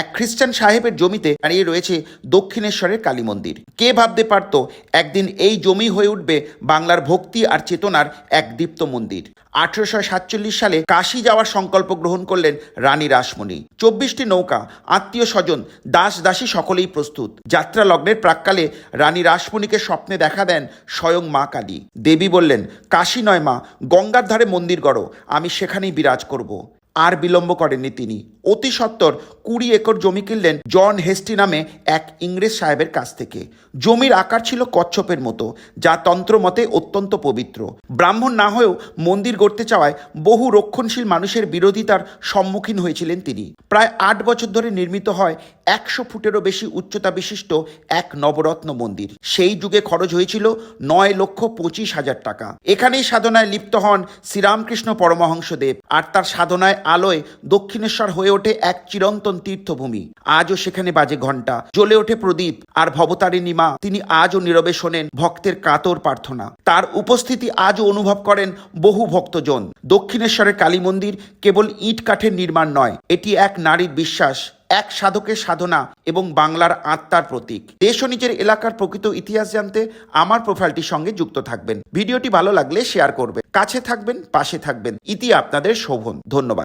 এক খ্রিস্টান সাহেবের জমিতে দাঁড়িয়ে রয়েছে দক্ষিণেশ্বরের কালী মন্দির। কে ভাবতে পারত একদিন এই জমি হয়ে উঠবে বাংলার ভক্তি আর চেতনার এক দীপ্ত মন্দির। 1847 সালে কাশী যাওয়ার সংকল্প গ্রহণ করলেন রানী রাসমণি। 24টি নৌকা, আত্মীয় স্বজন, দাস দাসী সকলেই প্রস্তুত। যাত্রা লগ্নের প্রাক্কালে রানী রাসমণিকে স্বপ্নে দেখা দেন স্বয়ং মা কালী। দেবী বললেন, কাশী নয় মা, গঙ্গার ধারে মন্দির গড়ো, আমি সেখানেই বিরাজ করব। আর বিলম্ব করেননি তিনি। অতি সত্বর 20 একর জমি কিনলেন জন হেস্টি নামে এক ইংরেজ সাহেবের কাছ থেকে। জমির আকার ছিল কচ্ছপের মতো, যা তন্ত্রমতে অত্যন্ত পবিত্র। ব্রাহ্মণ না হয়েও মন্দির গড়তে চাওয়ায় বহু রক্ষণশীল মানুষের বিরোধিতার সম্মুখীন হয়েছিলেন তিনি। প্রায় 8 বছর ধরে নির্মিত হয় 100 ফুটেরও বেশি উচ্চতা বিশিষ্ট এক নবরত্ন মন্দির। সেই যুগে খরচ হয়েছিল 9,25,000 টাকা। এখানেই সাধনায় লিপ্ত হন শ্রীরামকৃষ্ণ পরমহংসদেব, আর তার সাধনায় আলোয় দক্ষিণেশ্বর হয়ে ওঠে এক চিরন্তন তীর্থভূমি। আজও সেখানে বাজে ঘণ্টা, জ্বলে ওঠে প্রদীপ, আর ভবতারিণী মা তিনি আজও নীরবে শোনেন ভক্তের কাতর প্রার্থনা। তার উপস্থিতি আজও অনুভব করেন বহু ভক্তজন। দক্ষিণেশ্বরের কালী মন্দির কেবল ইট কাঠের নির্মাণ নয়, এটি এক নারীর বিশ্বাস, এক সাধকের সাধনা এবং বাংলার আত্মার প্রতীক। দেশ ও নিজের এলাকার প্রকৃত ইতিহাস জানতে আমার প্রোফাইলটির সঙ্গে যুক্ত থাকবেন। ভিডিওটি ভালো লাগলে শেয়ার করবেন, কাছে থাকবেন, পাশে থাকবেন। ইতি আপনাদের শোভন। ধন্যবাদ।